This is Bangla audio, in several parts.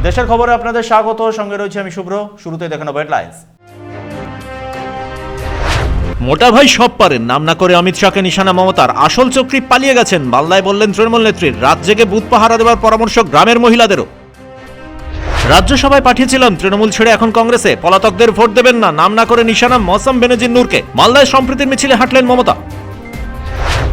দেশের খবরে আপনাদের স্বাগত, সঙ্গে রয়েছে আমি শুভ্র। শুরুতে দেখে নেব হেডলাইন্স। মোটা ভাই সব পারেন, নাম না করে অমিত শাহকে নিশানা মমতার। আসল চক্রী পালিয়ে গেছেন, মালদায় বললেন তৃণমূল নেত্রীর। রাত জেগে বুথ পাহারা দেওয়ার পরামর্শ গ্রামের মহিলাদেরও। রাজ্যসভায় পাঠিয়েছিলাম, তৃণমূল ছেড়ে এখন কংগ্রেসে। পলাতকদের ভোট দেবেন না, নাম না করে নিশানা মৌসম বেনজির নূরকে। মালদায় সম্প্রীতির মিছিলে হাঁটলেন মমতা।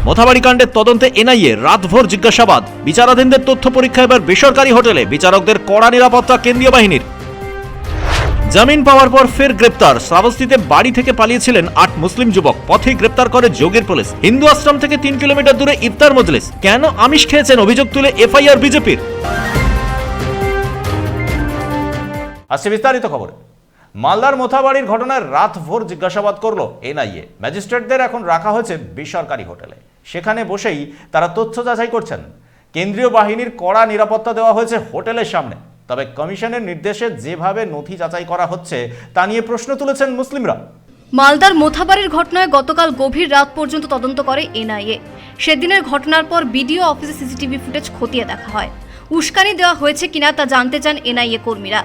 মোথাবাড়ি কাণ্ডের তদন্তে এনআইএ, রাতভর জিজ্ঞাসাবাদ। বিচারাধীনদের তথ্য পরীক্ষা এবার বেসরকারি হোটেলে, বিচারকদের কড়া নিরাপত্তা কেন্দ্রীয় বাহিনীর। জামিন পাওয়ার পর ফের গ্রেপ্তার। শ্রাবস্তিতে বাড়ি থেকে পালিয়েছিলেন ৮ মুসলিম যুবক, পথেই গ্রেপ্তার করে যোগীর পুলিশ। হিন্দু আশ্রম থেকে ৩ কিলোমিটার দূরে ইফতার মজলিস। কেন আমিষ খেয়েছেন অভিযোগ তুলে এফআইআর বিজেপির। আসছে বিস্তারিত খবরে। মালদার মোথাবাড়ির ঘটনায় রাতভর জিজ্ঞাসাবাদ করলো এনআইএ। ম্যাজিস্ট্রেটদের এখন রাখা হয়েছে বেসরকারি হোটেলে, সেখানে বসেই তারা তথ্য যাচাই করছেন। কেন্দ্রীয় বাহিনীর কড়া নিরাপত্তা দেওয়া হয়েছে হোটেলের সামনে। তবে কমিশনের নির্দেশে যেভাবে নথি যাচাই করা হচ্ছে তা নিয়ে প্রশ্ন তুলেছেন মুসলিমরা। মালদার মোথাবাড়ির ঘটনায় গতকাল গভীর রাত পর্যন্ত তদন্ত করে এনআইএ। সেদিনের ঘটনার পর বিডিও অফিসে সিসিটিভি ফুটেজ খতিয়ে দেখা হয়। উস্কানি দেওয়া হয়েছে কিনা তা জানতে চান এনআইএ কর্মীরা।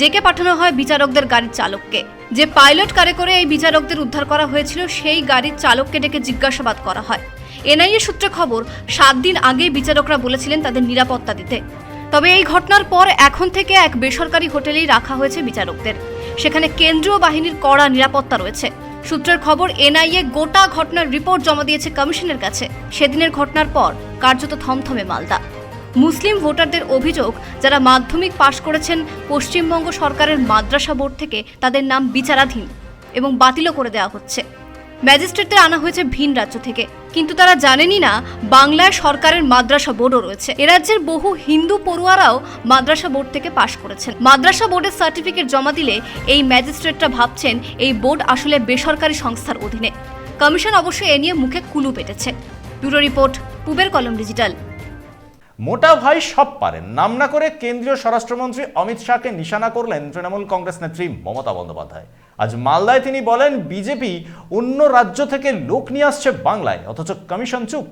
ডেকে পাঠানো হয় বিচারকদের গাড়ির চালককে। যে পাইলট কারে করে এই বিচারকদের উদ্ধার করা হয়েছিল, সেই গাড়ির চালককে ডেকে জিজ্ঞাসাবাদ করা হয়। এনআইএ সূত্রে খবর, ৭ দিন আগে বিচারকরা বলেছিলেন তাদের নিরাপত্তা দিতে। তবে এই ঘটনার পর এখন থেকে এক বেসরকারি হোটেলেই রাখা হয়েছে বিচারকদের। সেখানে কেন্দ্রীয় বাহিনীর কড়া নিরাপত্তা রয়েছে। সূত্রের খবর, এনআইএ গোটা ঘটনার রিপোর্ট জমা দিয়েছে কমিশনের কাছে। সেদিনের ঘটনার পর কার্যত থমথমে মালদা। মুসলিম ভোটারদের অভিযোগ, যারা মাধ্যমিক পাশ করেছেন পশ্চিমবঙ্গ সরকারের মাদ্রাসা বোর্ড থেকে, তাদের নাম বিচারাধীন এবং বাতিলও করে দেওয়া হচ্ছে। ম্যাজিস্ট্রেটদের আনা হয়েছে ভিন রাজ্য থেকে, কিন্তু তারা জানেনই না বাংলায় সরকারের মাদ্রাসা বোর্ডও রয়েছে। এ রাজ্যের বহু হিন্দু পড়ুয়ারাও মাদ্রাসা বোর্ড থেকে পাশ করেছেন। মাদ্রাসা বোর্ডের সার্টিফিকেট জমা দিলে এই ম্যাজিস্ট্রেটরা ভাবছেন এই বোর্ড আসলে বেসরকারি সংস্থার অধীনে। কমিশন অবশ্য এ নিয়ে মুখে কুলু পেটেছে। ব্যুরো রিপোর্ট, পূবের কলম ডিজিটাল। মোটা ভাই সব পারেন, নাম না করে কেন্দ্রীয় স্বরাষ্ট্রমন্ত্রী অমিত শাহকে নিশানা করলেন তৃণমূল কংগ্রেস নেত্রী মমতা বন্দ্যোপাধ্যায়। আজ মালদায় তিনি বলেন, বিজেপি অন্য রাজ্য থেকে লোক নিয়ে আসছে বাংলায়, অথচ কমিশন চুপ।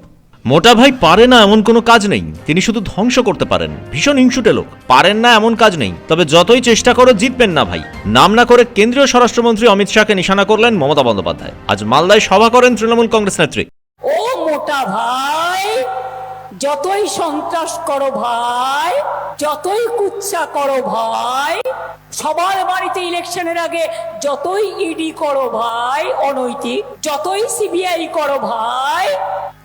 মোটা ভাই পারে না এমন কোনো কাজ নেই, তিনি শুধু ধ্বংস করতে পারেন। ভীষণ হিংসুটে লোক, পারেন না এমন কাজ নেই। তবে যতই চেষ্টা করো জিতবেন না ভাই, নাম না করে কেন্দ্রীয় স্বরাষ্ট্রমন্ত্রী অমিত শাহকে নিশানা করলেন মমতা বন্দ্যোপাধ্যায়। আজ মালদায় সভা করেন তৃণমূল কংগ্রেস নেত্রী। ও মোটা ভাই, যতই সন্ত্রাস করো ভাই, যতই কুচ্ছা করো ভাই, সবার বাড়িতে ইলেকশনের আগে যতই ইডি করো ভাই অনৈতিক, যতই সিবিআই করো ভাই,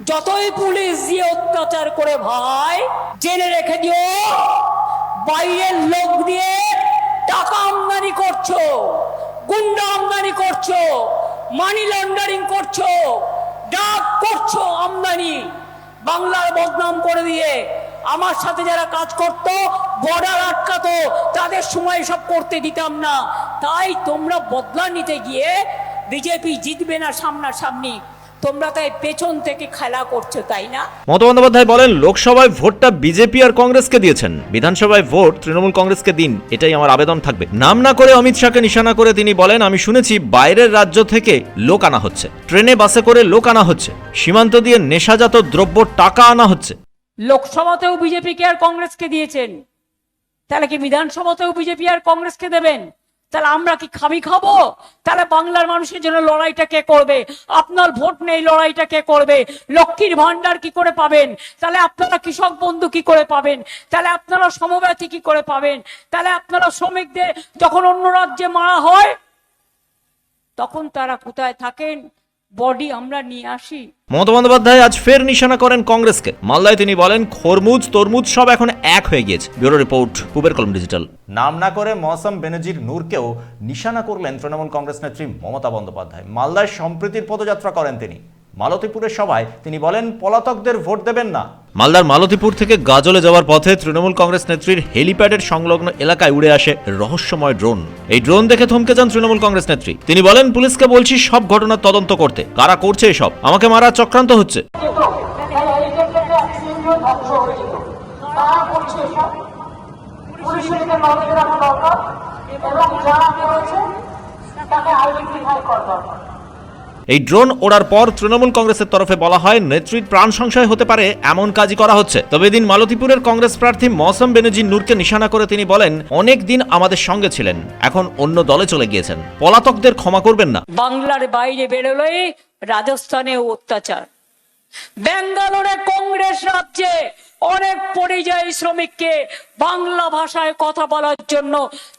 যতই পুলিশ দিয়ে অত্যাচার করে ভাই, জেনে রেখে দিও বাইরের লোক দিয়ে টাকা আমদানি করছো, গুন্ডা আমদানি করছো, মানি লন্ডারিং করছো, ডাক করছো আমদানি, বাংলার বদনাম করে দিয়ে। আমার সাথে যারা কাজ করত, বর্ডার আটকাতো, তাদের সময় সব করতে দিতাম না। তাই তোমরা বদলা নিতে গিয়ে বিজেপি জিতবে না সামনাসামনি, তোমরা তাই পেছন থেকে খেলা করছো, তাই না? মমতা বন্দ্যোপাধ্যায় বলেন, লোকসভায় ভোটটা বিজেপি আর কংগ্রেসকে দিয়েছেন, বিধানসভায় ভোট তৃণমূল কংগ্রেসকে দিন, এটাই আমার আবেদন থাকবে। নাম না করে অমিত শাহকে নিশানা করে তিনি বলেন, আমি শুনেছি বাইরের রাজ্য থেকে লোক আনা হচ্ছে, ট্রেনে বাসে করে লোক আনা হচ্ছে, সীমান্ত দিয়ে নেশাজাত দ্রব্য টাকা আনা হচ্ছে। লোকসভাতেও বিজেপিকে আর কংগ্রেসকে দিয়েছেন, তাহলে কি বিধানসভাতেও বিজেপি আর কংগ্রেসকে দেবেন? তাহলে আমরা কি খাবি খাবো? তাহলে বাংলার মানুষের জন্য লড়াইটা কে করবে? আপনার ভোট নেই, লড়াইটা কে করবে? লক্ষ্মীর ভান্ডার কি করে পাবেন? তাহলে আপনারা কৃষক বন্ধু কি করে পাবেন? তাহলে আপনারা সমব্যথী কি করে পাবেন? তাহলে আপনারা শ্রমিকদের যখন অন্য রাজ্যে মারা হয় তখন তারা কোথায় থাকেন? বডি আমরা নিয়ে আসি। মমতা বন্দ্যোপাধ্যায় আজ ফের নিশানা করেন কংগ্রেসকে। মালদায় তিনি বলেন, খরমুজ তরমুজ সব এখন এক হয়ে গিয়েছে। ব্যুরো রিপোর্ট, পূবের কলম ডিজিটাল। নাম না করে মৌসম বেনজির নূরকেও নিশানা করলেন তৃণমূল কংগ্রেস নেত্রী মমতা বন্দ্যোপাধ্যায়। মালদায় সম্প্রীতির পদযাত্রা করেন তিনি। মালতীপুরের সভায় তিনি বলেন, পলাতকদের ভোট দেবেন না। মালদার মালতীপুর থেকে গাজলে যাওয়ার পথে তৃণমূল কংগ্রেস নেত্রীর হেলিপ্যাডের সংলগ্ন এলাকায় উড়ে আসে রহস্যময় ড্রোন। এই ড্রোন দেখে থমকে যান তৃণমূল কংগ্রেস নেত্রী। তিনি বলেন, পুলিশকে বলছি সব ঘটনার তদন্ত করতে, কারা করছে এসব, আমাকে মারার চক্রান্ত হচ্ছে। এই ড্রোন ওড়ার পর তৃণমূল কংগ্রেসের তরফে বলা হয় নেত্রীর প্রাণ সংশয় হতে পারে এমন কাজই করা হচ্ছে। তবে এদিন মালতীপুরের কংগ্রেস প্রার্থী মৌসম বেনজির নূরকে নিশানা করে তিনি বলেন, অনেক দিন আমাদের সঙ্গে ছিলেন, এখন অন্য দলে চলে গিয়েছেন, পলাতকদের ক্ষমা করবেন না। বাংলার বাইরে বেরোলেই রাজস্থানে অত্যাচার, ব্যাঙ্গালোরে কংগ্রেস রাজ্যে অনেক পরিযায়ী শ্রমিককে বাংলা ভাষায় কথা বলার জন্য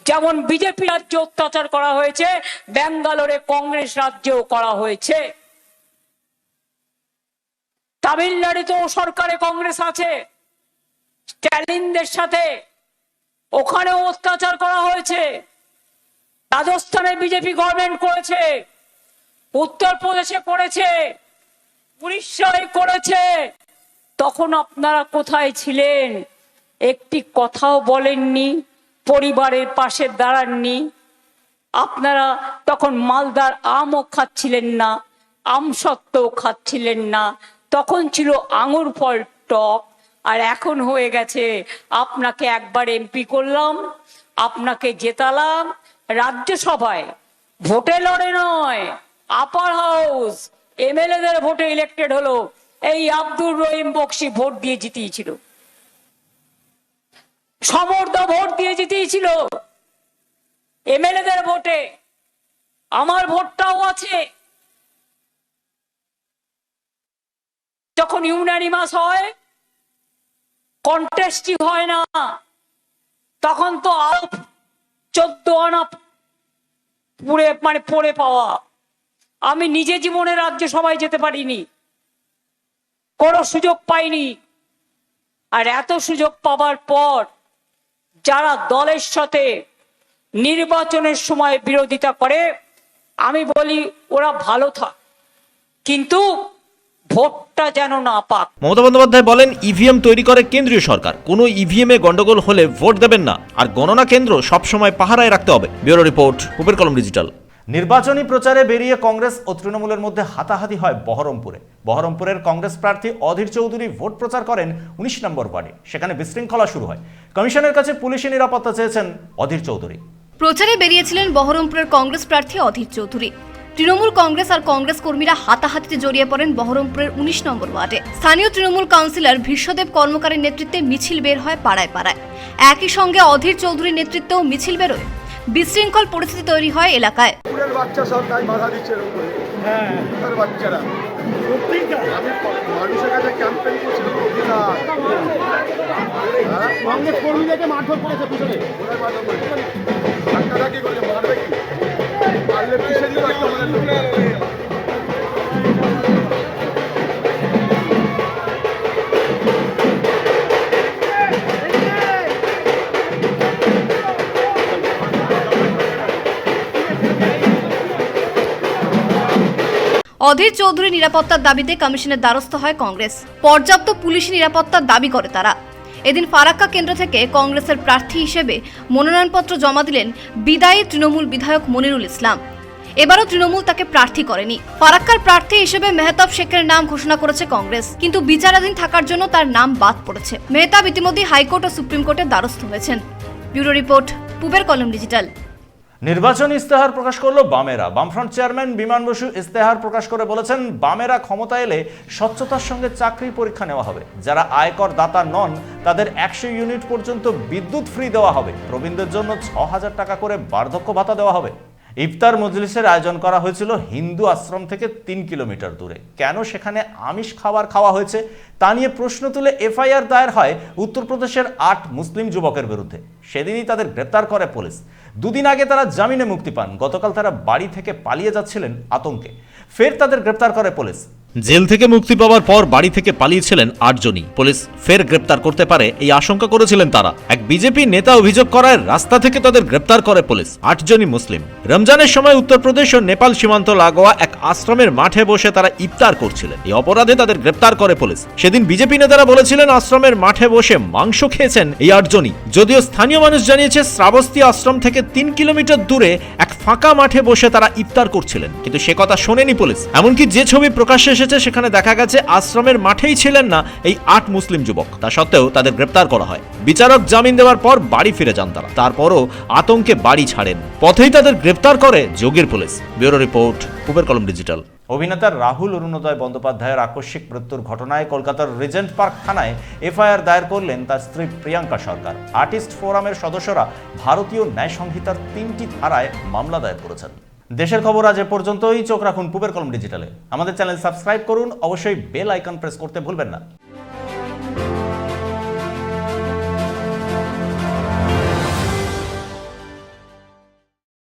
যেমন বিজেপি রাজ্যে অত্যাচার করা হয়েছে, ব্যাঙ্গালোরে কংগ্রেস রাজ্যেও করা হয়েছে। তামিলনাড়ুতেও সরকারে কংগ্রেস আছে, স্ট্যালিনদের সাথে ওখানেও অত্যাচার করা হয়েছে। রাজস্থানে বিজেপি গভর্নমেন্ট করেছে, উত্তরপ্রদেশে করেছে, উড়িষ্যায় করেছে। তখন আপনারা কোথায় ছিলেন? একটি কথাও বলেননি, পরিবারের পাশে দাঁড়াননি। আপনারা তখন মালদার আমও খাচ্ছিলেন না, আমসত্ত্বও খাচ্ছিলেন না, তখন ছিল আঙুর ফল টক। আর এখন হয়ে গেছে আপনাকে একবার এমপি করলাম, আপনাকে জেতালাম রাজ্যসভায়, ভোটে লড়ে নয়, আপার হাউস এমএলএদের ভোটে ইলেক্টেড হলো। এই আব্দুর রহিম বক্সি ভোট দিয়ে জিতিয়েছিল, সমর্দা ভোট দিয়ে জিতিয়েছিল এমএলএদের ভোটে। আমার ভোটটাও আছে। যখন ইউনানিমাস হয়, কন্টেস্টই হয় না, তখন তো আরো 14 আনা পড়ে পাওয়া। আমি নিজে জীবনে রাজ্যসভায় যেতে পারিনি, কোনো সুযোগ পাইনি। আর এত সুযোগ পাবার পর যারা দলের সাথে নির্বাচনের সময় বিরোধিতা করে, আমি বলি ওরা ভালো থাক, কিন্তু ভোটটা যেন না পাক। মমতা বন্দ্যোপাধ্যায় বলেন, ইভিএম তৈরি করে কেন্দ্রীয় সরকার, কোনো ইভিএম এ গন্ডগোল হলে ভোট দেবেন না, আর গণনা কেন্দ্র সবসময় পাহারায় রাখতে হবে। ব্যুরো রিপোর্ট, পুবের কলম ডিজিটাল। নির্বাচনী প্রচারে বেরিয়ে কংগ্রেস ও তৃণমূলের মধ্যে হাতাহাতি হয় বহরমপুরে। বহরমপুরের কংগ্রেস প্রার্থী অধীর চৌধুরী ভোট প্রচার করেন 19 নম্বর ওয়ার্ডে। সেখানে বিশৃঙ্খলা শুরু হয়। কমিশনের কাছে পুলিশি নিরাপত্তা চেয়েছেন অধীর চৌধুরী। প্রচারে বেরিয়েছিলেন বহরমপুরের কংগ্রেস প্রার্থী অধীর চৌধুরী। তৃণমূল কংগ্রেস আর কংগ্রেস কর্মীরা হাতাহাতিতে জড়িয়ে পড়েন বহরমপুরের 19 নম্বর ওয়ার্ডে। স্থানীয় তৃণমূল কাউন্সিলর ভীষ্মদেব কর্মকারের নেতৃত্বে মিছিল বের হয় পাড়ায় পাড়ায়। একই সঙ্গে অধীর চৌধুরীর নেতৃত্বেও মিছিল বেরোয়। বিশৃঙ্খল পরিস্থিতি তৈরি হয় এলাকায়। বাচ্চা সব তাই বাধা দিচ্ছে, হ্যাঁ বাচ্চারা আমি মানুষের কাছে ক্যাম্পেইন করছিলাম, কংগ্রেস কর্মীদেরকে মারধর করেছে, পিছনে মারধর করেছে, ধাক্কা কি করছে, মারবে কি, মারলে পিছিয়ে দিল একটা আমাদের। অধীর চৌধুরী নিরাপত্তার দাবিতে কমিশনের দ্বারস্থ হয় কংগ্রেস। পর্যাপ্ত পুলিশি নিরাপত্তার দাবি করে তারা। এদিন ফারাক্কা কেন্দ্র থেকে কংগ্রেসের প্রার্থী হিসেবে মনোনয়নপত্র জমা দিলেন বিদায়ী তৃণমূল বিধায়ক মনিরুল ইসলাম। এবারও তৃণমূল তাকে প্রার্থী করেনি। ফারাক্কার প্রার্থী হিসেবে মেহতাব শেখের নাম ঘোষণা করেছে কংগ্রেস, কিন্তু বিচারাধীন থাকার জন্য তার নাম বাদ পড়েছে। মেহতাব ইতিমধ্যে হাইকোর্ট ও সুপ্রিম কোর্টের দ্বারস্থ হয়েছেন। ব্যুরো রিপোর্ট, পুবের কলম ডিজিটাল। নির্বাচনী ইস্তেহার প্রকাশ করলো বামেরা। বামফ্রন্ট চেয়ারম্যান বিমান বসু ইস্তেহার প্রকাশ করে বলেছেন, বামেরা ক্ষমতা এলে স্বচ্ছতার সঙ্গে চাকরির পরীক্ষা নেওয়া হবে। যারা আয়কর দাতা নন তাদের 100 ইউনিট পর্যন্ত বিদ্যুৎ ফ্রি দেওয়া হবে। প্রবীণদের জন্য 6000 টাকা করে বার্ধক্য ভাতা দেওয়া হবে। ইফতার মজলিসের আয়োজন করা হয়েছিল হিন্দু আশ্রম থেকে 3 কিলোমিটার দূরে। কেন সেখানে আমিষ খাবার খাওয়া হয়েছে তা নিয়ে প্রশ্ন তুলে এফআইআর দায়ের হয় উত্তরপ্রদেশের 8 মুসলিম যুবকের বিরুদ্ধে। সেদিনই তাদের গ্রেপ্তার করে পুলিশ। দুদিন আগে তারা জামিনে মুক্তি পান। গতকাল তারা বাড়ি থেকে পালিয়ে যাচ্ছিলেন আতঙ্কে। ফের তাদের গ্রেপ্তার করে পুলিশ। জেল থেকে মুক্তি পাওয়ার পর বাড়ি থেকে পালিয়েছিলেন 8 জনই। পুলিশ ফের গ্রেপ্তার করতে পারে এই আশঙ্কা করেছিলেন তারা। এক বিজেপি নেতা অভিযোগ করায় রাস্তা থেকে তাদের গ্রেপ্তার করে পুলিশ। 8 জনই মুসলিম। রমজানের সময় উত্তরপ্রদেশ ও নেপাল সীমান্ত লাগোয়া এক আশ্রমের মাঠে বসে তারা ইফতার করছিলেন। এই অপরাধে তাদের গ্রেপ্তার করে পুলিশ। সেদিন বিজেপি নেতারা বলেছিলেন আশ্রমের মাঠে বসে মাংস খেয়েছেন এই 8 জনই। যদিও স্থানীয় মানুষ জানিয়েছে শ্রাবস্তী আশ্রম থেকে 3 কিলোমিটার দূরে এক ফাঁকা মাঠে বসে তারা ইফতার করছিলেন, কিন্তু সে কথা শোনেনি পুলিশ। এমনকি যে ছবি প্রকাশ্যে এসেছে সেখানে দেখা গেছে আশ্রমের মাঠেই ছিলেন না এই 8 মুসলিম যুবক। তা সত্ত্বেও তাদের গ্রেপ্তার করা হয়। বিচারক জামিন দেওয়ার পর বাড়ি ফিরে যান তারা। তারপরও আতঙ্কে বাড়ি ছাড়েন। পথেই তাদের গ্রেপ্তার করে যোগীর পুলিশ। ব্যুরো রিপোর্ট, পুবের কলম ডিজিটাল। অভিনেতা রাহুল অরুণোদয় বন্দ্যোপাধ্যায়ের আকস্মিক মৃত্যুর ঘটনায় কলকাতার রিজেন্ট পার্ক থানায় এফআইআর দায়ের করলেন তার স্ত্রী প্রিয়াঙ্কা সরকার। আর্টিস্ট ফোরামের সদস্যরা ভারতীয় ন্যায় সংহিতার 3টি ধারায় মামলা দায়ের করেছেন। দেশের খবর আজ এ পর্যন্তই। চোখ রাখুন পূবের কলম ডিজিটালে। আমাদের চ্যানেল সাবস্ক্রাইব করুন, অবশ্যই বেল আইকন প্রেস করতে ভুলবেন না।